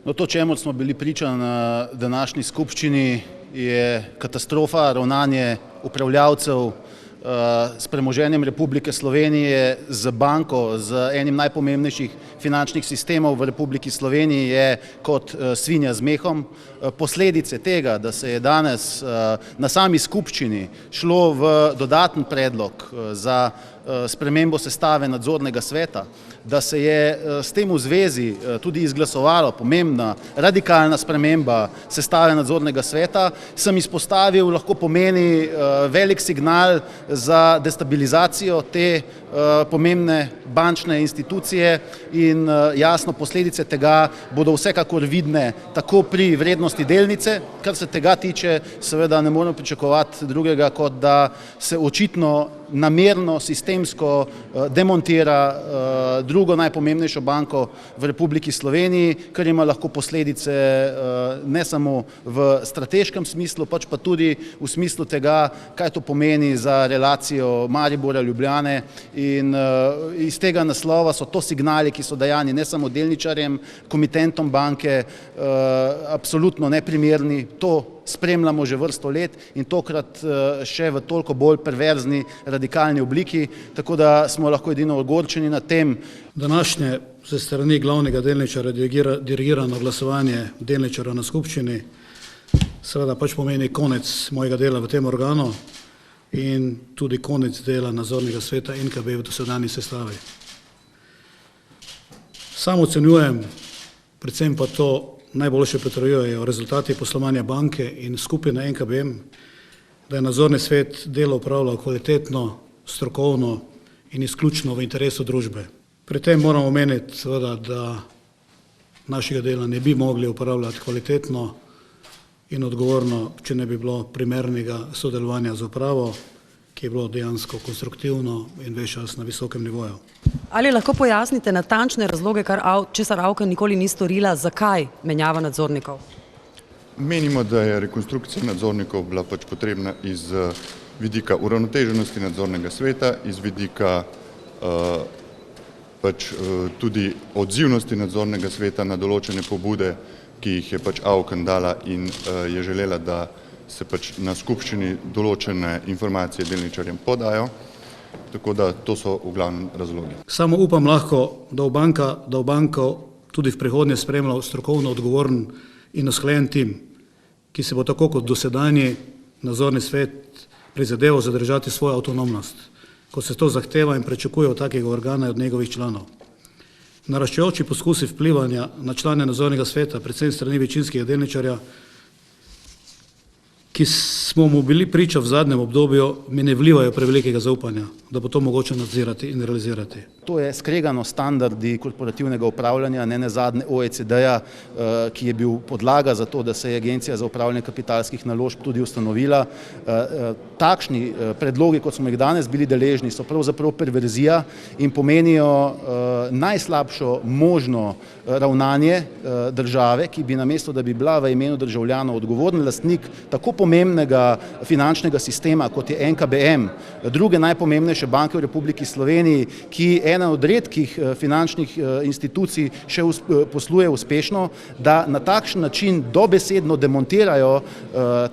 No, to, čemu smo bili priča na današnji skupščini, je katastrofa ravnanje upravljavcev s premoženjem Republike Slovenije, z banko, z enim najpomembnejših finančnih sistemov v Republiki Sloveniji je kot svinja z mehom. Posledice tega, da se je danes na sami skupščini šlo v dodaten predlog za spremembo sestave nadzornega sveta, da se je s tem v zvezi tudi izglasovalo pomembna radikalna sprememba sestave nadzornega sveta, sem izpostavil, lahko pomeni velik signal za destabilizacijo te pomembne bančne institucije in jasno posledice tega bodo vsekakor vidne tako pri vrednosti delnice, kar se tega tiče, seveda ne moremo pričakovati drugega, kot da se očitno namerno, sistemsko demontira drugo najpomembnejšo banko v Republiki Sloveniji, kar ima lahko posledice ne samo v strateškem smislu, pač pa tudi v smislu tega, kaj to pomeni za relacijo Maribora, Ljubljane, in iz tega naslova so to signali, ki so dajani ne samo delničarjem, komitentom banke, absolutno neprimerni. To spremljamo že vrsto let in tokrat še v toliko bolj perverzni, radikalni obliki, tako da smo lahko edino ogorčeni nad tem. Današnje ze strani glavnega delničarja dirigirano glasovanje delničarja na skupščini seveda pač pomeni konec mojega dela v tem organu in tudi konec dela nadzornega sveta NKB v dosedanji sestavi. Sam ocenjujem, predvsem pa to najboljše potrjujejo rezultati poslovanja banke in skupine NKBM, da je nadzorni svet delo opravljal kvalitetno, strokovno in izključno v interesu družbe. Pri tem moramo omeniti seveda, da našega dela ne bi mogli upravljati kvalitetno in odgovorno, če ne bi bilo primernega sodelovanja z upravo, ki je bilo dejansko konstruktivno in ves čas na visokem nivoju. Ali lahko pojasnite natančne razloge, česar Avka nikoli ni storila, zakaj menjava nadzornikov? Menimo, da je rekonstrukcija nadzornikov bila pač potrebna iz vidika uravnoteženosti nadzornega sveta, iz vidika pač tudi odzivnosti nadzornega sveta na določene pobude, ki jih je pač Avken dala in je želela, da se pač na skupščini določene informacije delničarjem podajo. Tako da to so v glavnem razlogi. Samo upam lahko, da v banko tudi v prihodnje spremljal strokovno odgovoren in usklajen tim, ki se bo tako kot dosedanji nadzorni svet prizadeval zadržati svojo avtonomnost, ko se to zahteva in pričakuje od takega organa in od njegovih članov. Naraščajoči poskusi vplivanja na člane nadzornega sveta, predvsem strani večinskega delničarja, ki smo mu bili priča v zadnjem obdobju, mi ne vlivajo prevelikega zaupanja, da bo to mogoče nadzirati in realizirati. To je skregano standardi korporativnega upravljanja, ne nazadnje OECD-ja, ki je bil podlaga za to, da se je Agencija za upravljanje kapitalskih naložb tudi ustanovila. Takšni predlogi, kot smo jih danes bili deležni, so pravzaprav perverzija in pomenijo najslabšo možno ravnanje države, ki bi namesto, da bi bila v imenu državljanov odgovoren lastnik tako pomembnega finančnega sistema, kot je NKBM, druge najpomembnejše banke v Republiki Sloveniji, ki ena od redkih finančnih institucij še posluje uspešno, da na takšen način dobesedno demontirajo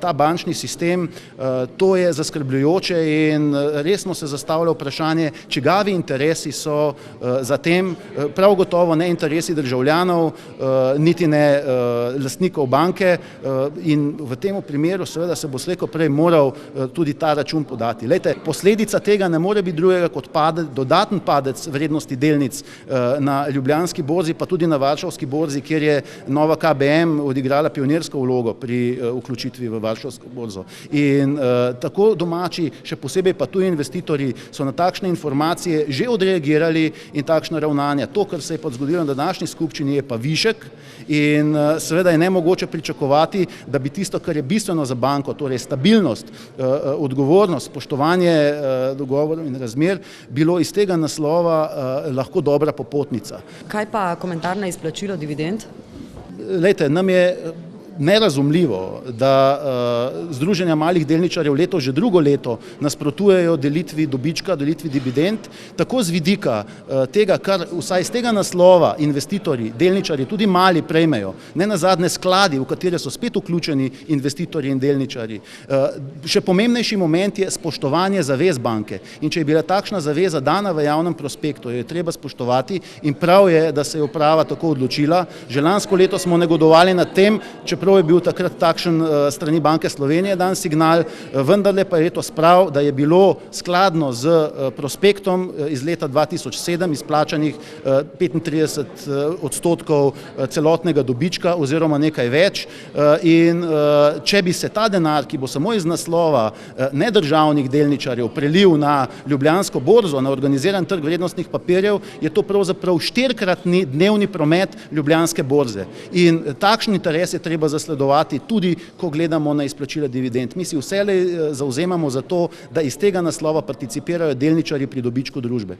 ta bančni sistem, to je zaskrbljujoče in resno se zastavlja vprašanje, čigavi interesi so za tem, prav gotovo ne interesi državljanov, niti ne lastnikov banke in v tem primeru seveda se bo slej ko prej moral tudi ta račun podati. Glejte, posledica tega ne more biti drugega kot dodaten padec vrednosti delnic na Ljubljanski borzi, pa tudi na Varšavski borzi, kjer je nova KBM odigrala pionirsko vlogo pri vključitvi v Varšavsko borzo. In tako domači, še posebej pa tuji investitorji so na takšne informacije že odreagirali in takšna ravnanja. To, kar se je pa zgodilo na današnji skupščini, je pa višek in seveda je nemogoče pričakovati, da bi tisto, kar je bistveno za banko, torej stabilnost, odgovornost, spoštovanje dogovorov in razmer, bilo iz tega naslova lahko dobra popotnica. Kaj pa komentar na izplačilo dividend? Glejte, nam je nerazumljivo, da Združenja malih delničarjev leto že drugo leto nasprotujejo delitvi dobička, delitvi dividend, tako z vidika tega, kar vsaj iz tega naslova investitorji, delničarji, tudi mali prejmejo, ne nazadnje skladi, v katere so spet vključeni investitorji in delničarji. Še pomembnejši moment je spoštovanje zavez banke in če je bila takšna zaveza dana v javnem prospektu, jo je treba spoštovati in prav je, da se je uprava tako odločila. Že lansko leto smo negodovali nad tem, čeprav je bil takrat takšen strani Banke Slovenije dan signal, vendarle pa je letos prav, da je bilo skladno z prospektom iz leta 2007 izplačanih 35% celotnega dobička oziroma nekaj več in če bi se ta denar, ki bo samo iz naslova nedržavnih delničarjev prelil na Ljubljansko borzo, na organiziran trg vrednostnih papirjev, je to pravzaprav 4-kratni dnevni promet Ljubljanske borze. In takšen interes je treba zasledovati tudi, ko gledamo na izplačila dividend. Mi si vselej zavzemamo za to, da iz tega naslova participirajo delničarji pri dobičku družbe.